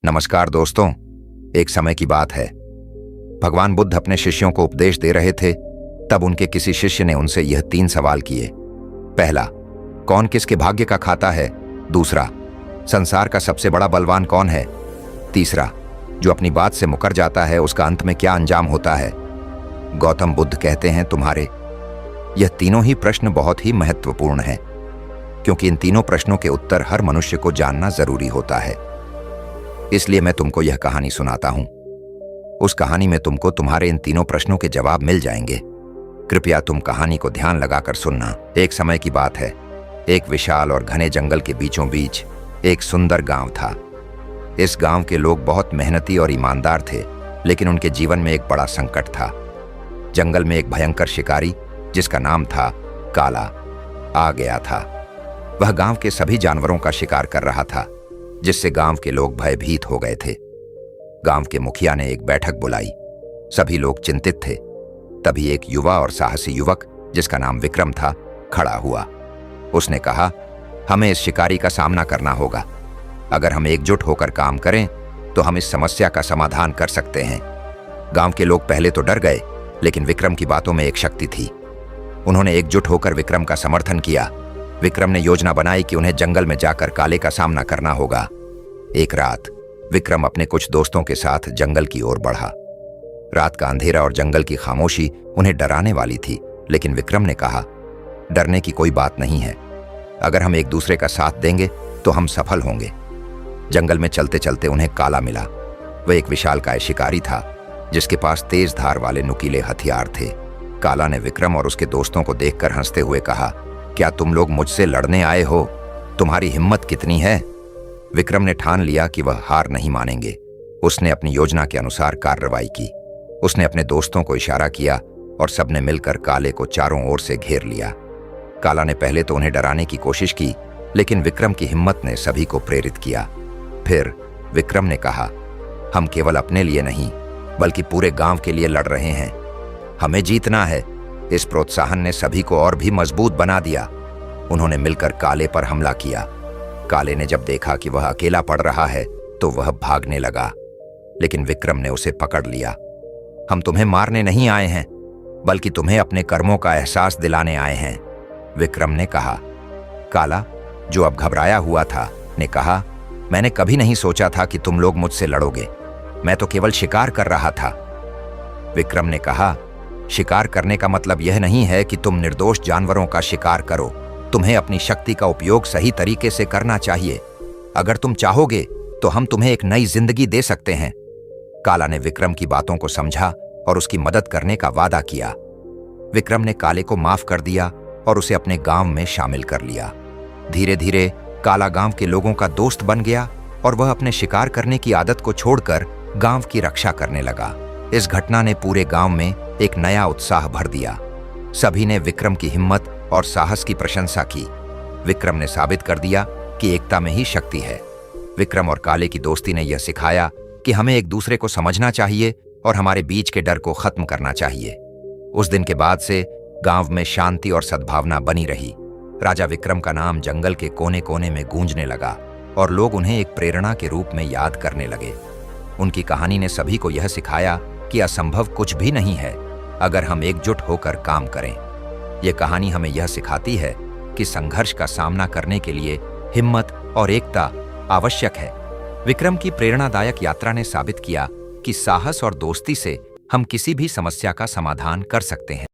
नमस्कार दोस्तों। एक समय की बात है, भगवान बुद्ध अपने शिष्यों को उपदेश दे रहे थे। तब उनके किसी शिष्य ने उनसे यह 3 सवाल किए। पहला, कौन किसके भाग्य का खाता है? दूसरा, संसार का सबसे बड़ा बलवान कौन है? तीसरा, जो अपनी बात से मुकर जाता है उसका अंत में क्या अंजाम होता है? गौतम बुद्ध कहते हैं, तुम्हारे यह तीनों ही प्रश्न बहुत ही महत्वपूर्ण हैं, क्योंकि इन तीनों प्रश्नों के उत्तर हर मनुष्य को जानना जरूरी होता है। इसलिए मैं तुमको यह कहानी सुनाता हूं। उस कहानी में तुमको तुम्हारे इन तीनों प्रश्नों के जवाब मिल जाएंगे। कृपया तुम कहानी को ध्यान लगाकर सुनना। एक समय की बात है, एक विशाल और घने जंगल के बीचों बीच एक सुंदर गांव था। इस गांव के लोग बहुत मेहनती और ईमानदार थे, लेकिन उनके जीवन में एक बड़ा संकट था। जंगल में एक भयंकर शिकारी, जिसका नाम था काला, आ गया था। वह गांव के सभी जानवरों का शिकार कर रहा था, जिससे गांव के लोग भयभीत हो गए थे। गांव के मुखिया ने एक बैठक बुलाई। सभी लोग चिंतित थे। तभी एक युवा और साहसी युवक, जिसका नाम विक्रम था, खड़ा हुआ। उसने कहा, हमें इस शिकारी का सामना करना होगा। अगर हम एकजुट होकर काम करें तो हम इस समस्या का समाधान कर सकते हैं। गांव के लोग पहले तो डर गए, लेकिन विक्रम की बातों में एक शक्ति थी। उन्होंने एकजुट होकर विक्रम का समर्थन किया। विक्रम ने योजना बनाई कि उन्हें जंगल में जाकर काले का सामना करना होगा। एक रात विक्रम अपने कुछ दोस्तों के साथ जंगल की ओर बढ़ा। रात का अंधेरा और जंगल की खामोशी उन्हें डराने वाली थी, लेकिन विक्रम ने कहा, डरने की कोई बात नहीं है। अगर हम एक दूसरे का साथ देंगे तो हम सफल होंगे। जंगल में चलते चलते उन्हें काला मिला। वह एक विशालकाय शिकारी था, जिसके पास तेज धार वाले नुकीले हथियार थे। काला ने विक्रम और उसके दोस्तों को देखकर हंसते हुए कहा, क्या तुम लोग मुझसे लड़ने आए हो? तुम्हारी हिम्मत कितनी है? विक्रम ने ठान लिया कि वह हार नहीं मानेंगे। उसने अपनी योजना के अनुसार कार्रवाई की। उसने अपने दोस्तों को इशारा किया और सबने मिलकर काले को चारों ओर से घेर लिया। काला ने पहले तो उन्हें डराने की कोशिश की, लेकिन विक्रम की हिम्मत ने सभी को प्रेरित किया। फिर विक्रम ने कहा, हम केवल अपने लिए नहीं, बल्कि पूरे गांव के लिए लड़ रहे हैं। हमें जीतना है। इस प्रोत्साहन ने सभी को और भी मजबूत बना दिया। उन्होंने मिलकर काले पर हमला किया। काले ने जब देखा कि वह अकेला पड़ रहा है तो वह भागने लगा, लेकिन विक्रम ने उसे पकड़ लिया। हम तुम्हें मारने नहीं आए हैं, बल्कि तुम्हें अपने कर्मों का एहसास दिलाने आए हैं, विक्रम ने कहा। काला, जो अब घबराया हुआ था, ने कहा, मैंने कभी नहीं सोचा था कि तुम लोग मुझसे लड़ोगे। मैं तो केवल शिकार कर रहा था। विक्रम ने कहा, शिकार करने का मतलब यह नहीं है कि तुम निर्दोष जानवरों का शिकार करो। तुम्हें अपनी शक्ति का उपयोग सही तरीके से करना चाहिए। अगर तुम चाहोगे तो हम तुम्हें एक नई जिंदगी दे सकते हैं। काला ने विक्रम की बातों को समझा और उसकी मदद करने का वादा किया। विक्रम ने काले को माफ कर दिया और उसे अपने गांव में शामिल कर लिया। धीरे धीरे काला गांव के लोगों का दोस्त बन गया और वह अपने शिकार करने की आदत को छोड़कर गांव की रक्षा करने लगा। इस घटना ने पूरे गांव में एक नया उत्साह भर दिया। सभी ने विक्रम की हिम्मत और साहस की प्रशंसा की। विक्रम ने साबित कर दिया कि एकता में ही शक्ति है। विक्रम और काले की दोस्ती ने यह सिखाया कि हमें एक दूसरे को समझना चाहिए और हमारे बीच के डर को खत्म करना चाहिए। उस दिन के बाद से गांव में शांति और सद्भावना बनी रही। राजा विक्रम का नाम जंगल के कोने कोने में गूंजने लगा और लोग उन्हें एक प्रेरणा के रूप में याद करने लगे। उनकी कहानी ने सभी को यह सिखाया कि असंभव कुछ भी नहीं है, अगर हम एकजुट होकर काम करें। यह कहानी हमें यह सिखाती है कि संघर्ष का सामना करने के लिए हिम्मत और एकता आवश्यक है। विक्रम की प्रेरणादायक यात्रा ने साबित किया कि साहस और दोस्ती से हम किसी भी समस्या का समाधान कर सकते हैं।